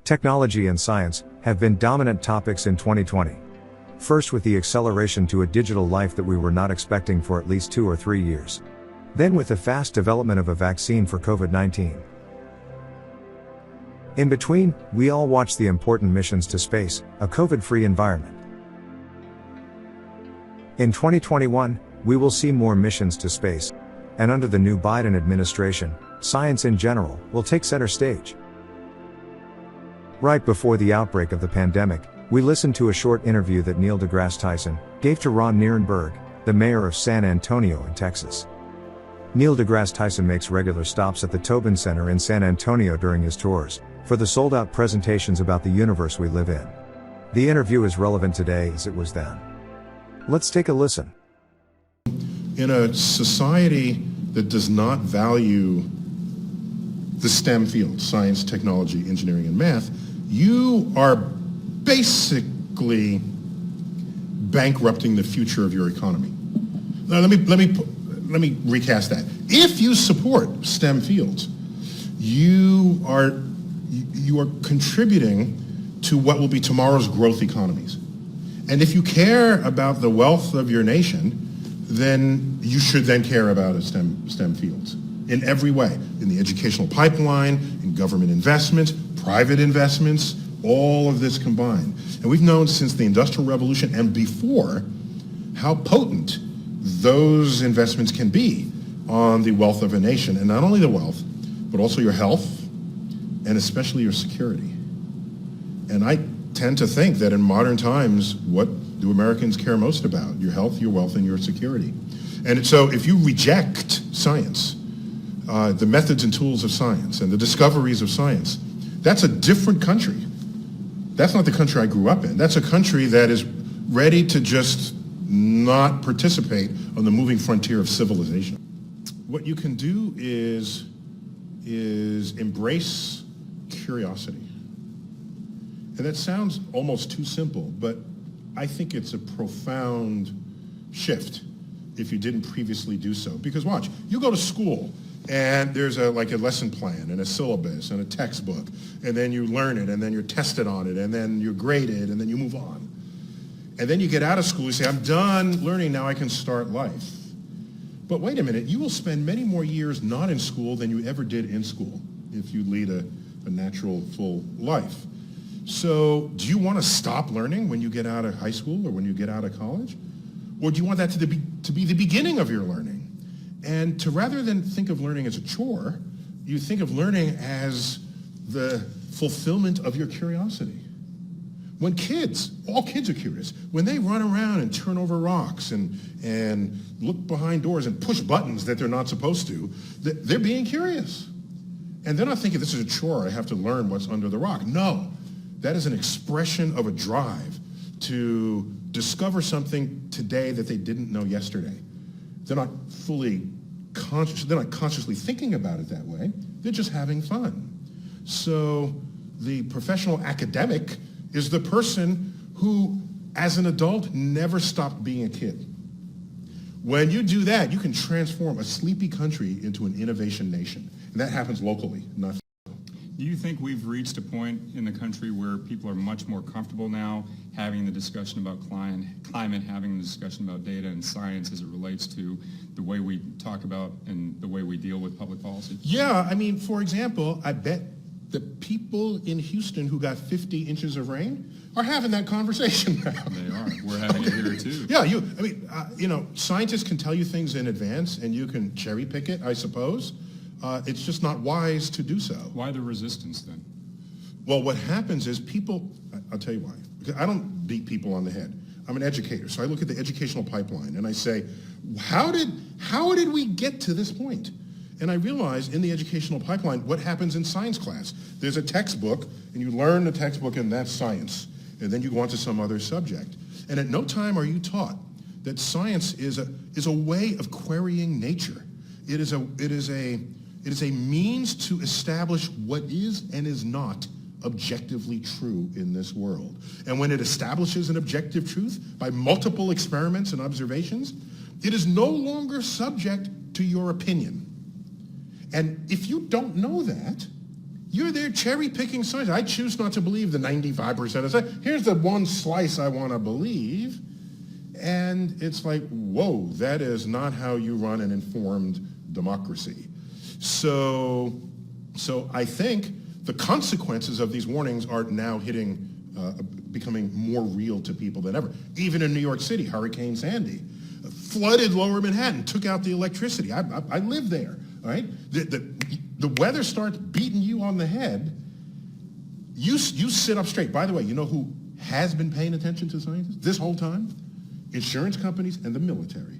Technology and science have been dominant topics in 2020. First with the acceleration to a digital life that we were not expecting for at least 2 or 3 years. Then with the fast development of a vaccine for COVID-19. In between, we all watched the important missions to space, a COVID-free environment. In 2021, we will see more missions to space, and under the new Biden administration, science in general will take center stage. Right before the outbreak of the pandemic, we listened to a short interview that Neil DeGrasse Tyson gave to Ron Nirenberg, the mayor of San Antonio in Texas. Neil deGrasse Tyson makes regular stops at the Tobin Center in San Antonio during his tours, for the sold-out presentations about the universe we live in. The interview is relevant today as it was then. Let's take a listen. In a society that does not value the STEM fields, science, technology, engineering, and math, you are basically bankrupting the future of your economy. Now, let me recast that. If you support STEM fields, you are contributing to what will be tomorrow's growth economies. And if you care about the wealth of your nation, then you should then care about STEM fields in every way, in the educational pipeline, in government investments, private investments, all of this combined. And we've known since the Industrial Revolution and before how potent those investments can be on the wealth of a nation, and not only the wealth, but also your health and especially your security. And I tend to think that in modern times, what do Americans care most about? Your health, your wealth, and your security. And so if you reject science, the methods and tools of science and the discoveries of science, that's a different country. That's not the country I grew up in. That's a country that is ready to just not participate on the moving frontier of civilization. What you can do is embrace curiosity. And that sounds almost too simple, but I think it's a profound shift if you didn't previously do so. Because watch, you go to school and there's a lesson plan and a syllabus and a textbook, and then you learn it and then you're tested on it and then you're graded and then you move on. And then you get out of school, you say, I'm done learning, now I can start life. But wait a minute, you will spend many more years not in school than you ever did in school if you lead a natural, full life. So do you want to stop learning when you get out of high school or when you get out of college? Or do you want that to be the beginning of your learning? And to rather than think of learning as a chore, you think of learning as the fulfillment of your curiosity. When all kids are curious, when they run around and turn over rocks and look behind doors and push buttons that they're not supposed to, they're being curious. And they're not thinking this is a chore, I have to learn what's under the rock. No, that is an expression of a drive to discover something today that they didn't know yesterday. They're not fully conscious, they're not consciously thinking about it that way, they're just having fun. So the professional academic is the person who, as an adult, never stopped being a kid. When you do that, you can transform a sleepy country into an innovation nation. And that happens locally, not. Do you think we've reached a point in the country where people are much more comfortable now having the discussion about climate, having the discussion about data and science as it relates to the way we talk about and the way we deal with public policy? Yeah, I mean, for example, I bet the people in Houston who got 50 inches of rain are having that conversation now. They are. We're having it here too. Yeah, scientists can tell you things in advance and you can cherry pick it, I suppose. It's just not wise to do so. Why the resistance then? Well, what happens is people, I'll tell you why. Because I don't beat people on the head. I'm an educator, so I look at the educational pipeline and I say, how did we get to this point? And I realize in the educational pipeline, what happens in science class? There's a textbook, and you learn the textbook, and that's science. And then you go on to some other subject. And at no time are you taught that science is a way of querying nature. It is a means to establish what is and is not objectively true in this world. And when it establishes an objective truth by multiple experiments and observations, it is no longer subject to your opinion. And if you don't know that, You're there cherry-picking science. I choose not to believe the 95% of science. Here's the one slice I want to believe. And it's like, whoa, that is not how you run an informed democracy. So I think the consequences of these warnings are now becoming more real to people than ever. Even in New York City, Hurricane Sandy flooded Lower Manhattan, took out the electricity. I live there, all right? The weather starts beating you on the head. You sit up straight. By the way, you know who has been paying attention to scientists this whole time? Insurance companies and the military.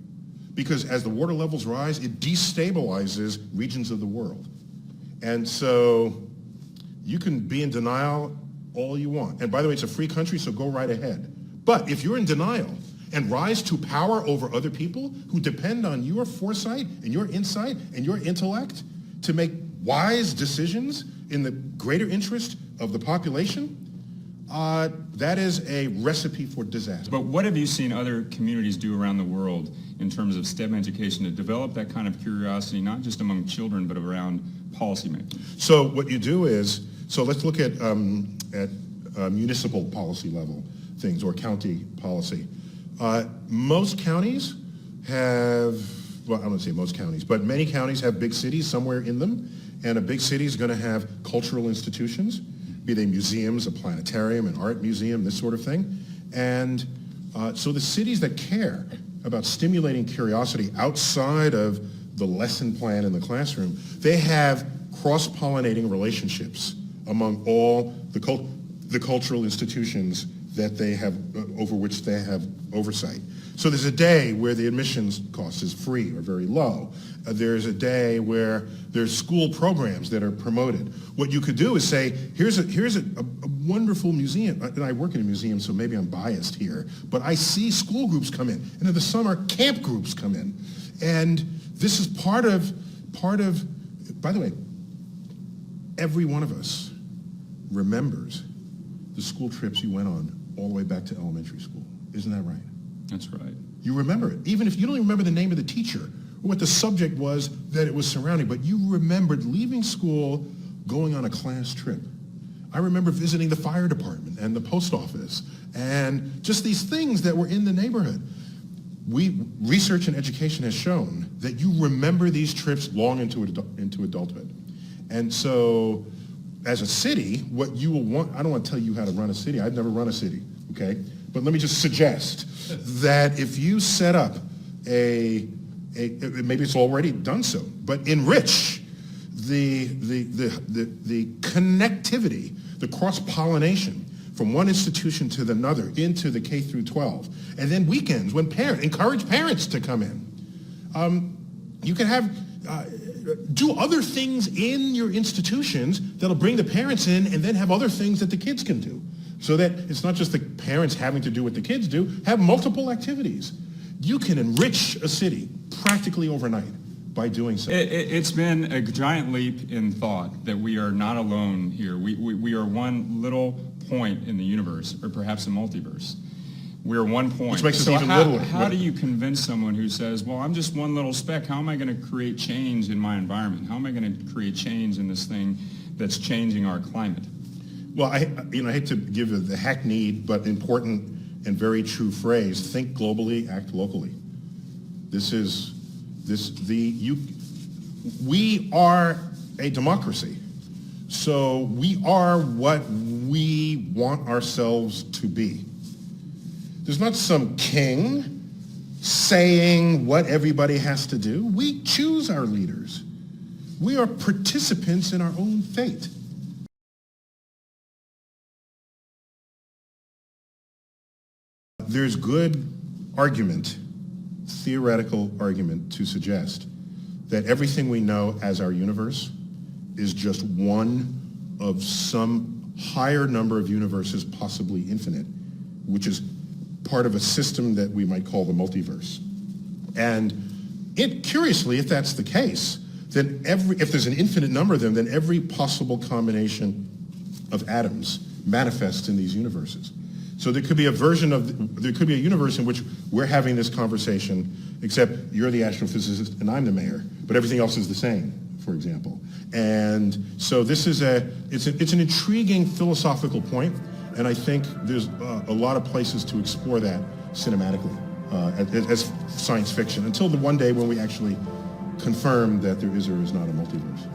Because as the water levels rise, it destabilizes regions of the world. And so you can be in denial all you want. And by the way, it's a free country, so go right ahead. But if you're in denial and rise to power over other people who depend on your foresight and your insight and your intellect to make wise decisions in the greater interest of the population, that is a recipe for disaster. But what have you seen other communities do around the world in terms of STEM education to develop that kind of curiosity, not just among children, but around policymaking? So what you do is, so let's look at municipal policy level things or county policy. Most counties have, well, I don't say most counties, but many counties have big cities somewhere in them, and a big city is going to have cultural institutions, be they museums, a planetarium, an art museum, this sort of thing. And so the cities that care about stimulating curiosity outside of the lesson plan in the classroom, they have cross-pollinating relationships among all the cultural institutions that they have, over which they have oversight. So there's a day where the admissions cost is free or very low. There's a day where there's school programs that are promoted. What you could do is say, here's a wonderful museum, and I work in a museum, so maybe I'm biased here, but I see school groups come in, and in the summer, camp groups come in. And this is part of, by the way, every one of us remembers the school trips you went on all the way back to elementary school. Isn't that right? That's right. You remember it. Even if you don't even remember the name of the teacher or what the subject was that it was surrounding, but you remembered leaving school, going on a class trip. I remember visiting the fire department and the post office and just these things that were in the neighborhood. Research and education has shown that you remember these trips long into adulthood. And so as a city, what you will want, I don't want to tell you how to run a city. I've never run a city, okay? But let me just suggest that if you set up maybe it's already done so, but enrich the connectivity, the cross-pollination from one institution to another into the K through 12. And then weekends when encourage parents to come in. You can have, do other things in your institutions that'll bring the parents in and then have other things that the kids can do. So that it's not just the parents having to do what the kids do, have multiple activities. You can enrich a city practically overnight by doing so. It's been a giant leap in thought that we are not alone here. We are one little point in the universe, or perhaps a multiverse. We're one point. Which makes us even littler. How do you convince someone who says, well, I'm just one little speck, how am I going to create change in my environment? How am I going to create change in this thing that's changing our climate? Well, I hate to give the hackneyed but important and very true phrase, think globally, act locally. We are a democracy. So we are what we want ourselves to be. There's not some king saying what everybody has to do. We choose our leaders. We are participants in our own fate. There's good argument, theoretical argument, to suggest that everything we know as our universe is just one of some higher number of universes, possibly infinite, which is part of a system that we might call the multiverse. And curiously, if that's the case, then if there's an infinite number of them, then every possible combination of atoms manifests in these universes. So there could be there could be a universe in which we're having this conversation, except you're the astrophysicist and I'm the mayor, but everything else is the same for example. And so this is it's an intriguing philosophical point, and I think there's a lot of places to explore that cinematically as science fiction until the one day when we actually confirm that there is or is not a multiverse.